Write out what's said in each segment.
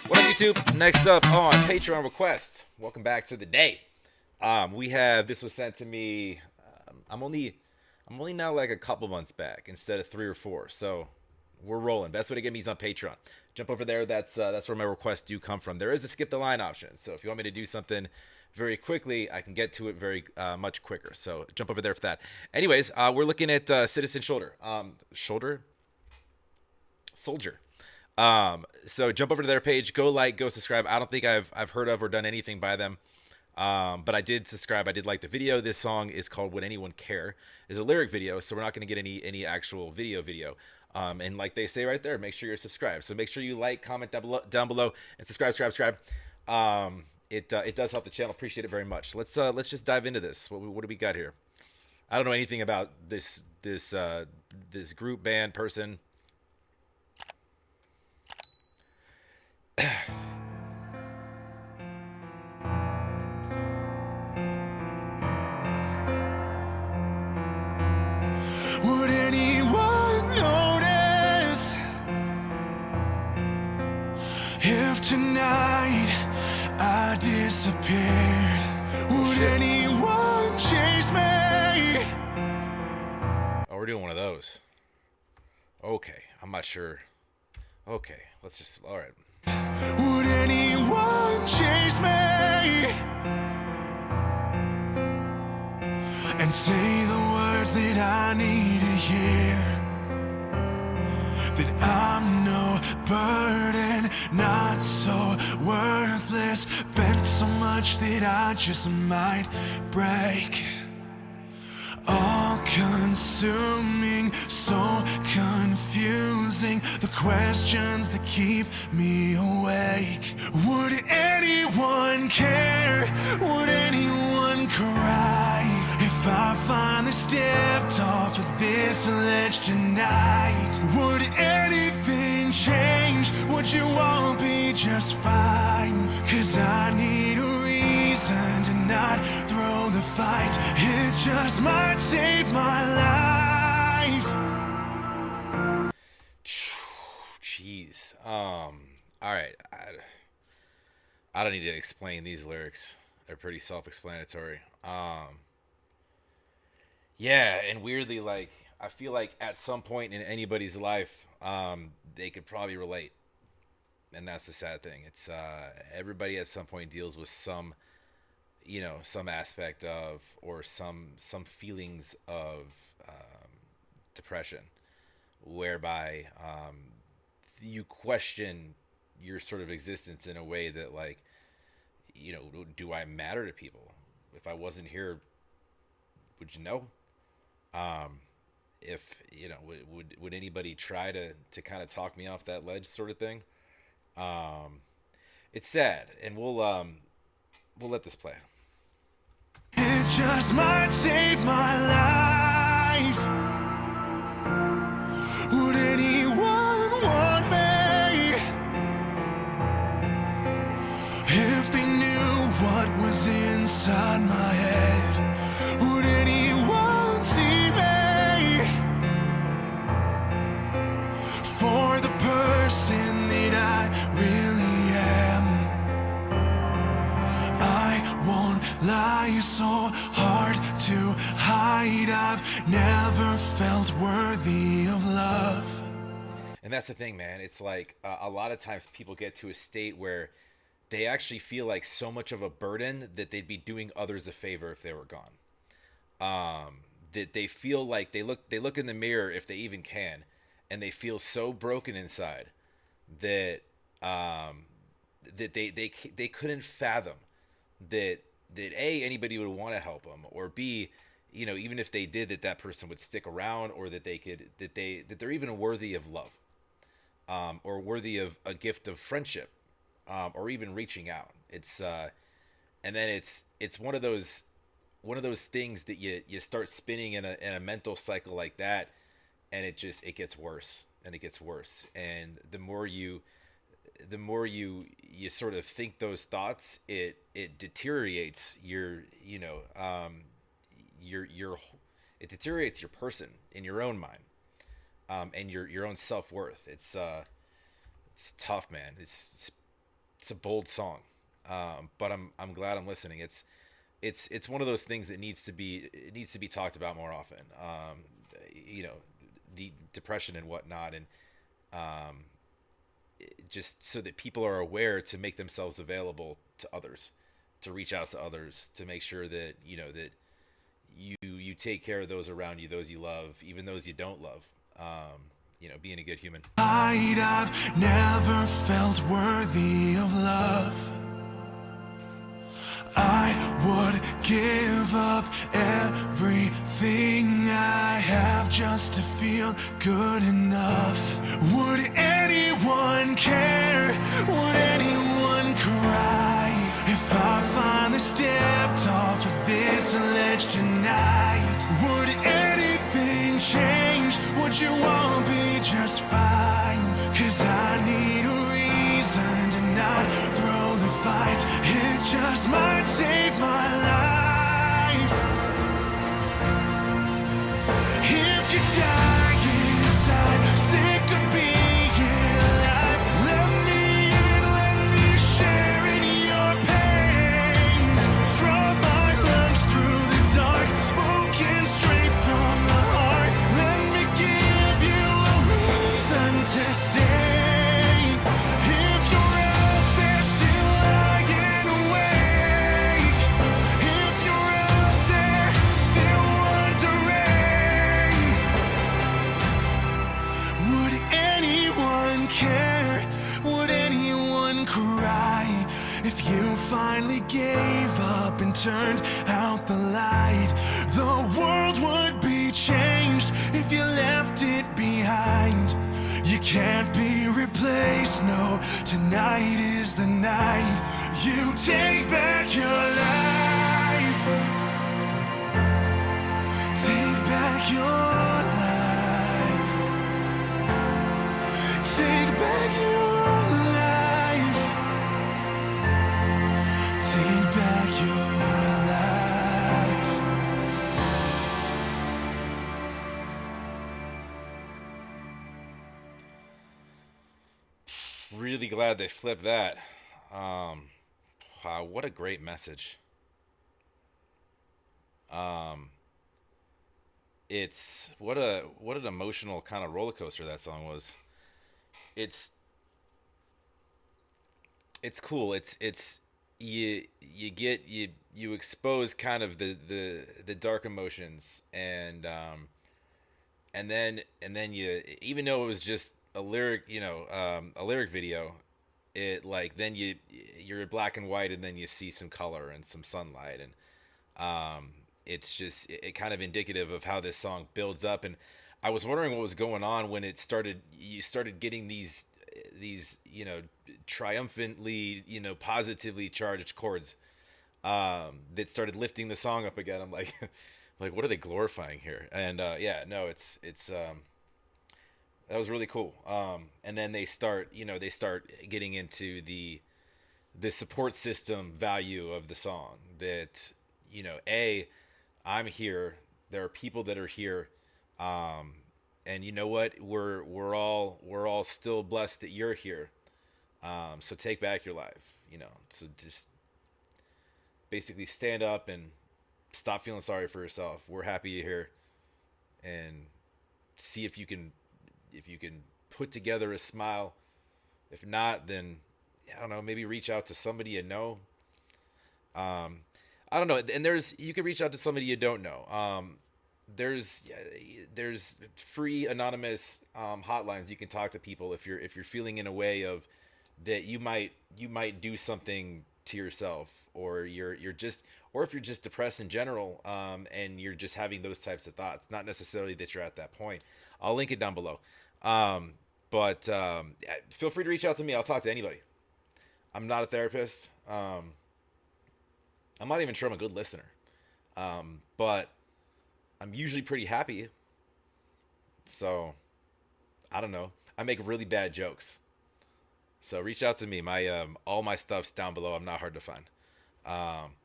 What up, YouTube? Next up on Patreon request. Welcome back to the day. We have this was sent to me. I'm only now like a couple months back instead of 3 or 4. So we're rolling. Best way to get me is on Patreon. Jump over there. That's where my requests do come from. There is a skip the line option. So if you want me to do something very quickly, I can get to it very much quicker. So jump over there for that. Anyways, we're looking at Citizen Shoulder. Shoulder Soldier. So jump over to their page, go like, go subscribe. I don't think I've heard of or done anything by them. But I did subscribe. I did like the video. This song is called "Would Anyone Care." It's a lyric video, so we're not going to get any actual video. And like they say right there, make sure you're subscribed. So make sure you like, comment down below, and subscribe. It does help the channel. Appreciate it very much. Let's just dive into this. What do we got here? I don't know anything about this group, band, person. Would anyone notice if tonight I disappeared? Would anyone chase me? Oh, we're doing one of those. Okay, I'm not sure. Okay, let's just. All right. Would anyone chase me and say the words that I need to hear? That I'm no burden, not so worthless, bent so much that I just might break. All consuming, so confusing, the questions that keep me awake. Would anyone care? Would anyone cry if I finally stepped off of this ledge tonight? Would anything change? Would you all be just fine? 'Cause I need a reason to not throw the fight. It just might save my life. Jeez. All right. I don't need to explain these lyrics. They're pretty self-explanatory. Yeah, and weirdly, like I feel like at some point in anybody's life, they could probably relate, and that's the sad thing. It's everybody at some point deals with some aspect of or some feelings of depression, whereby you question your sort of existence in a way that like do I matter to people? If I wasn't here, would you know? um if would anybody try to kind of talk me off that ledge, sort of thing. um it's sad, and we'll let this play. It just might save my life. Would anyone want me if they knew what was inside my head? Would anyone see me for the person that I really am? I won't lie, so hard to hide. I've never felt worthy of love. And that's the thing, man. It's like a lot of times people get to a state where they actually feel like so much of a burden that they'd be doing others a favor if they were gone. That they feel like they look in the mirror, if they even can, and they feel so broken inside that they couldn't fathom that a anybody would want to help them, or b even if they did, that person would stick around, or that they're even worthy of love, or worthy of a gift of friendship, or even reaching out. And then it's one of those things that you start spinning in a mental cycle like that, and it gets worse, and it gets worse, and the more you sort of think those thoughts, it deteriorates your it deteriorates your person in your own mind, and your own self-worth. It's tough, man. It's it's a bold song, but I'm glad I'm listening. It's one of those things that needs to be talked about more often. You know, the depression and whatnot, and um, just so that people are aware to make themselves available to others, to reach out to others, to make sure that that you take care of those around you, those you love, even those you don't love. Being a good human. I've never felt worthy of love. I would give up everything I have just to feel good enough. Would anyone care? Would anyone cry if I finally stepped off of this ledge tonight? Would anything change? Would you all be just fine? 'Cause I need a reason to not throw the fight. It just might save my life. If you're dying inside, sick of being alive, let me in, let me share in your pain. From my lungs through the dark, spoken straight from the heart. Let me give you a reason to stay. If you're out there still lying awake, if you're out there still wondering, would anyone care? Would anyone cry if you finally gave up and turned out the light? The world would be changed if you left it behind. You can't be replaced, no, tonight is the night you take back your life. Take back your life. Take back your life. Take back your life. Really glad they flipped that. Wow, what a great message. Um, it's what an emotional kind of roller coaster that song was. It's it's cool. It's you expose kind of the dark emotions, and then you, even though it was just a lyric, a lyric video, it like then you're black and white, and then you see some color and some sunlight, and it's just it kind of indicative of how this song builds up. And I was wondering what was going on when it started. You started getting these triumphantly, positively charged chords that started lifting the song up again. I'm like, like, what are they glorifying here? And yeah, no, it's that was really cool. And then they start getting into the support system value of the song. That I'm here. There are people that are here. And you know what? We're all still blessed that you're here. So take back your life. So just basically stand up and stop feeling sorry for yourself. We're happy you're here, and see if you can put together a smile. If not, then I don't know. Maybe reach out to somebody you know. Um, I don't know. And you can reach out to somebody you don't know. There's free anonymous hotlines you can talk to people if you're feeling in a way of that you might do something to yourself, or or if you're just depressed in general, and you're just having those types of thoughts, not necessarily that you're at that point. I'll link it down below. But yeah, feel free to reach out to me. I'll talk to anybody. I'm not a therapist. I'm not even sure I'm a good listener. But I'm usually pretty happy. So I don't know. I make really bad jokes. So reach out to me. My all my stuff's down below. I'm not hard to find. Um,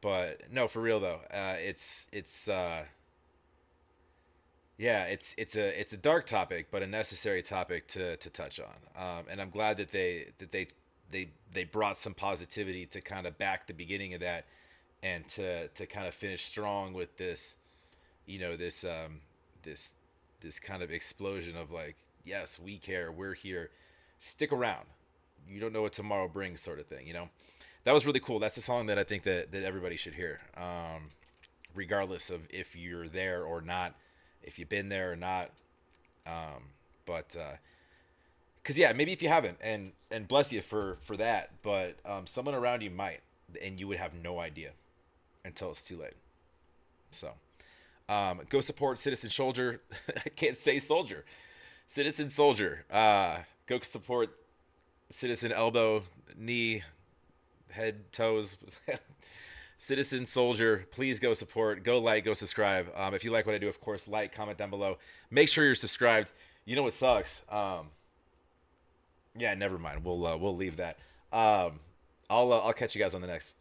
but no, for real though. It's yeah, it's a dark topic, but a necessary topic to touch on. And I'm glad that they they brought some positivity to kind of back the beginning of that, and to kind of finish strong with this, this this kind of explosion of like, yes, we care, we're here, stick around, you don't know what tomorrow brings, sort of thing. That was really cool. That's a song that I think that everybody should hear, regardless of if you're there or not, if you've been there or not. But because yeah, maybe if you haven't, and bless you for that, but someone around you might, and you would have no idea until it's too late. So go support Citizen Soldier. I can't say soldier. Citizen Soldier. Go support Citizen Elbow, Knee, Head, Toes. Citizen Soldier. Please go support. Go like. Go subscribe. If you like what I do, of course, like, comment down below. Make sure you're subscribed. You know what sucks? Yeah, never mind. We'll leave that. I'll catch you guys on the next.